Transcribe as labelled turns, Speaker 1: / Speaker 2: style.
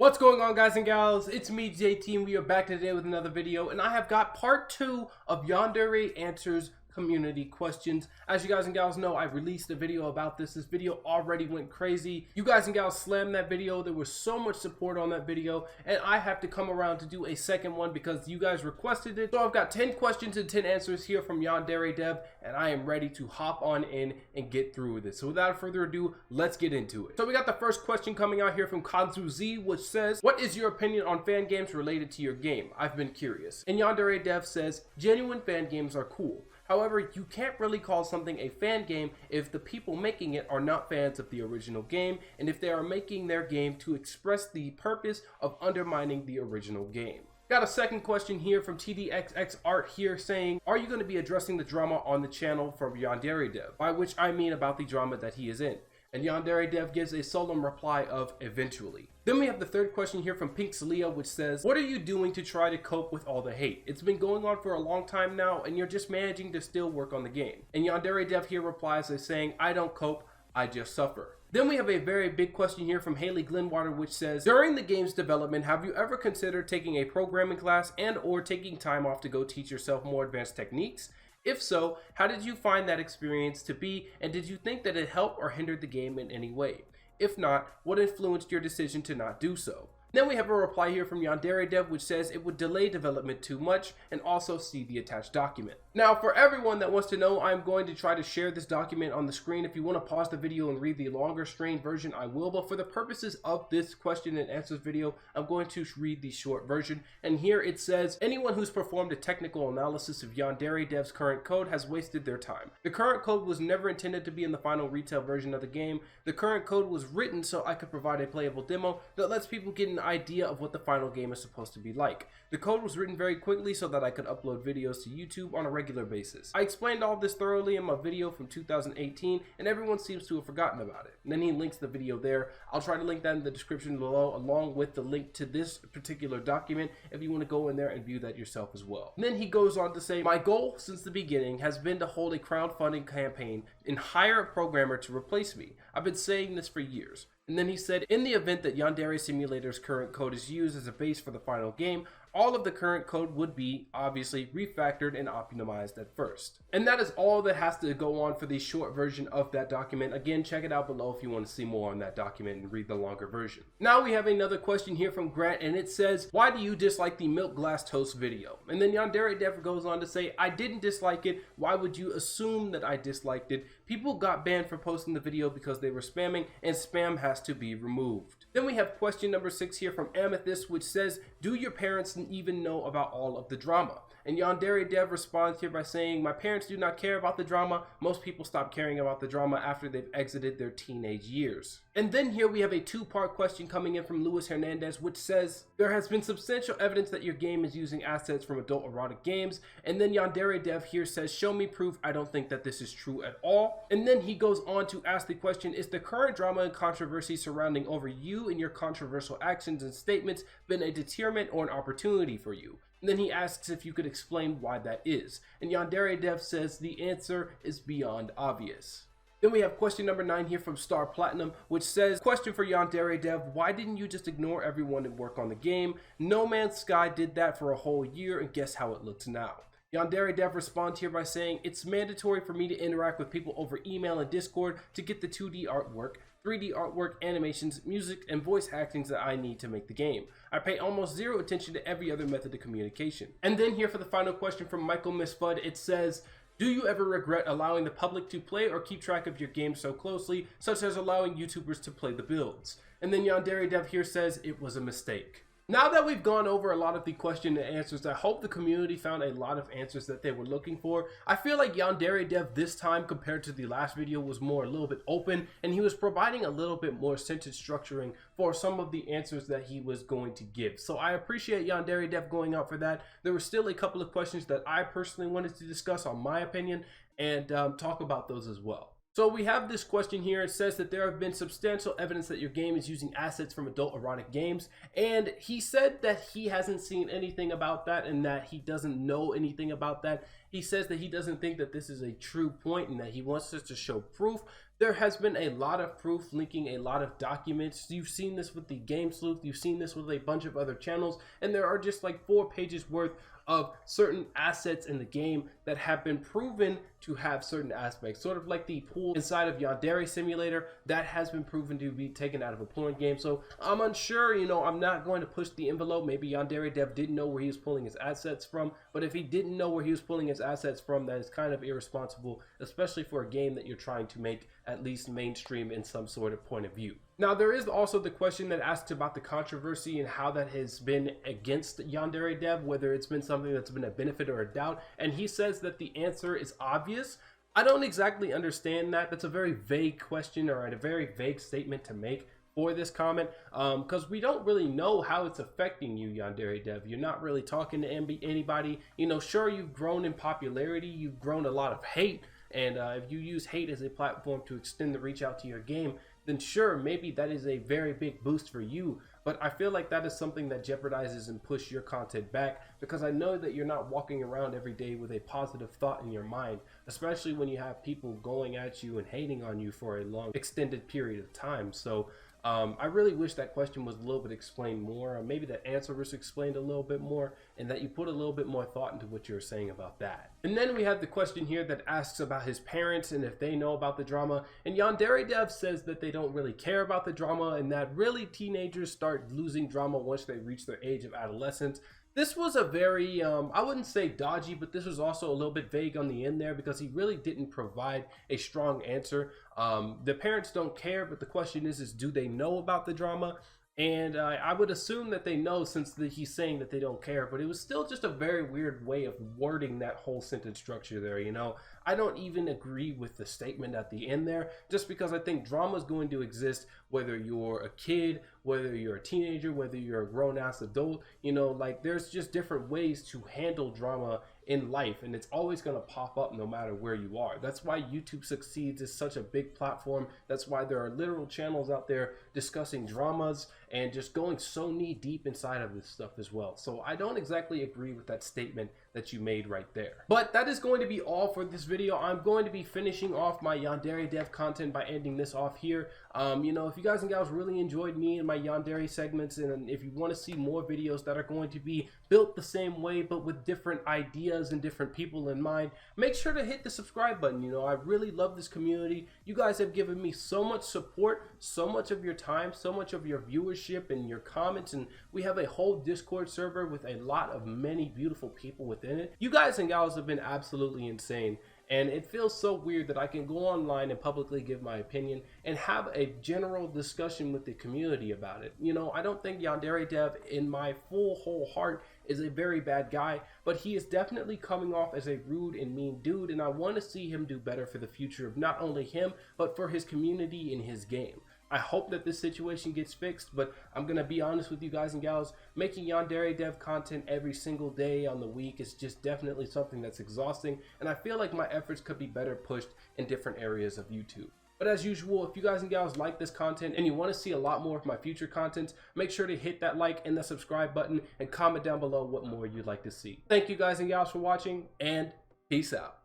Speaker 1: What's going on, guys and gals? It's me, JT, and we are back today with another video, and I have got part 2 of Yandere Answers Community Questions. As you guys and gals know, I released a video about this. This video already went crazy. You guys and gals slammed that video. There was so much support on that video, and I have to come around to do a second one because you guys requested it. So I've got 10 questions and 10 answers here from YandereDev, and I am ready to hop on in and get through with it. So without further ado, let's get into it. So we got the first question coming out here from Kanzu Z, which says, what is your opinion on fan games related to your game? I've been curious. And YandereDev says, genuine fan games are cool. However, you can't really call something a fan game if the people making it are not fans of the original game, and if they are making their game to express the purpose of undermining the original game. Got a second question here from TDXX Art here saying, are you going to be addressing the drama on the channel from YandereDev? By which I mean about the drama that he is in. And YandereDev gives a solemn reply of eventually. Then we have the third question here from Pink Celia, which says, what are you doing to try to cope with all the hate? It's been going on for a long time now, and you're just managing to still work on the game. And YandereDev here replies by saying, I don't cope, I just suffer. Then we have a very big question here from Haley Glenwater, which says, during the game's development, have you ever considered taking a programming class and or taking time off to go teach yourself more advanced techniques? If so, how did you find that experience to be, and did you think that it helped or hindered the game in any way? If not, what influenced your decision to not do so? Then we have a reply here from YandereDev, which says it would delay development too much, and also see the attached document. Now, for everyone that wants to know, I'm going to try to share this document on the screen. If you want to pause the video and read the longer strained version, I will, but for the purposes of this question and answers video, I'm going to read the short version. And here it says, anyone who's performed a technical analysis of YandereDev's current code has wasted their time. The current code was never intended to be in the final retail version of the game. The current code was written so I could provide a playable demo that lets people get an idea of what the final game is supposed to be like. The code was written very quickly so that I could upload videos to YouTube on a regular basis. I explained all this thoroughly in my video from 2018, and everyone seems to have forgotten about it. And then he links the video there. I'll try to link that in the description below, along with the link to this particular document if you want to go in there and view that yourself as well. And then he goes on to say, my goal since the beginning has been to hold a crowdfunding campaign and hire a programmer to replace me. I've been saying this for years. And then he said, in the event that Yandere Simulator's current code is used as a base for the final game, all of the current code would be obviously refactored and optimized at first. And that is all that has to go on for the short version of that document. Again, check it out below if you want to see more on that document and read the longer version. Now we have another question here from Grant, and it says, why do you dislike the milk glass toast video? And then YandereDev goes on to say, I didn't dislike it. Why would you assume that I disliked it? People got banned for posting the video because they were spamming, and spam has to be removed. Then we have question number 6 here from Amethyst, which says, do your parents even know about all of the drama? And YandereDev responds here by saying, my parents do not care about the drama. Most people stop caring about the drama after they've exited their teenage years. And then here we have a two-part question coming in from Luis Hernandez, which says, there has been substantial evidence that your game is using assets from adult erotic games. And then YandereDev here says, show me proof. I don't think that this is true at all. And then he goes on to ask the question, is the current drama and controversy surrounding over you and your controversial actions and statements been a deterrent or an opportunity for you? And then he asks if you could explain why that is. And YandereDev says the answer is beyond obvious. Then we have question number 9 here from Star Platinum, which says, question for YandereDev, why didn't you just ignore everyone and work on the game? No Man's Sky did that for a whole year, and guess how it looks now? YandereDev responds here by saying, it's mandatory for me to interact with people over email and Discord to get the 2D artwork, 3D artwork, animations, music, and voice actings that I need to make the game. I pay almost zero attention to every other method of communication. And then here for the final question from Michael Misfud, it says, do you ever regret allowing the public to play or keep track of your game so closely, such as allowing YouTubers to play the builds? And then YandereDev here says it was a mistake. Now that we've gone over a lot of the question and answers, I hope the community found a lot of answers that they were looking for. I feel like YandereDev this time compared to the last video was a little bit open, and he was providing a little bit more sentence structuring for some of the answers that he was going to give. So I appreciate YandereDev going out for that. There were still a couple of questions that I personally wanted to discuss on my opinion and talk about those as well. So we have this question here. It says that there have been substantial evidence that your game is using assets from adult erotic games. And he said that he hasn't seen anything about that and that he doesn't know anything about that. He says that he doesn't think that this is a true point and that he wants us to show proof. There has been a lot of proof linking a lot of documents. You've seen this with the Game Sleuth. You've seen this with a bunch of other channels. And there are just like 4 pages worth of certain assets in the game that have been proven to have certain aspects, sort of like the pool inside of Yandere Simulator that has been proven to be taken out of a porn game. So I'm unsure, you know, I'm not going to push the envelope. Maybe YandereDev didn't know where he was pulling his assets from, but if he didn't know where he was pulling his assets from, that is kind of irresponsible, especially for a game that you're trying to make at least mainstream in some sort of point of view. Now, there is also the question that asks about the controversy and how that has been against YandereDev, whether it's been something that's been a benefit or a doubt. And he says that the answer is obvious. I don't exactly understand that. That's a very vague question or a very vague statement to make for this comment, because we don't really know how it's affecting you, YandereDev. You're not really talking to anybody. You know, sure, you've grown in popularity. You've grown a lot of hate. And if you use hate as a platform to extend the reach out to your game, then sure, maybe that is a very big boost for you. But I feel like that is something that jeopardizes and push your content back, because I know that you're not walking around every day with a positive thought in your mind, especially when you have people going at you and hating on you for a long extended period of time. So I really wish that question was a little bit explained more, or maybe that answer was explained a little bit more, and that you put a little bit more thought into what you're saying about that. And then we have the question here that asks about his parents and if they know about the drama. And YandereDev says that they don't really care about the drama and that really teenagers start losing drama once they reach their age of adolescence. This was a very, I wouldn't say dodgy, but this was also a little bit vague on the end there, because he really didn't provide a strong answer. The parents don't care, but the question is do they know about the drama? And I would assume that they know, since he's saying that they don't care, but it was still just a very weird way of wording that whole sentence structure there, you know? I don't even agree with the statement at the end there, just because I think drama is going to exist whether you're a kid, whether you're a teenager, whether you're a grown-ass adult. You know, like, there's just different ways to handle drama in life, and it's always going to pop up no matter where you are. That's why YouTube succeeds. It's such a big platform. That's why there are literal channels out there discussing dramas and just going so knee deep inside of this stuff as well. So I don't exactly agree with that statement that you made right there. But that is going to be all for this video. I'm going to be finishing off my YandereDev content by ending this off here. You know, if you guys and gals really enjoyed me and my Yandere segments, and if you want to see more videos that are going to be built the same way but with different ideas and different people in mind, make sure to hit the subscribe button. You know, I really love this community. You guys have given me so much support, so much of your time, so much of your viewership and your comments, and we have a whole Discord server with a lot of many beautiful people within it. You guys and gals have been absolutely insane. And it feels so weird that I can go online and publicly give my opinion and have a general discussion with the community about it. You know, I don't think YandereDev, in my whole heart, is a very bad guy, but he is definitely coming off as a rude and mean dude, and I want to see him do better for the future of not only him, but for his community and his game. I hope that this situation gets fixed, but I'm going to be honest with you guys and gals, making YandereDev content every single day on the week is just definitely something that's exhausting, and I feel like my efforts could be better pushed in different areas of YouTube. But as usual, if you guys and gals like this content and you want to see a lot more of my future content, make sure to hit that like and the subscribe button and comment down below what more you'd like to see. Thank you guys and gals for watching, and peace out.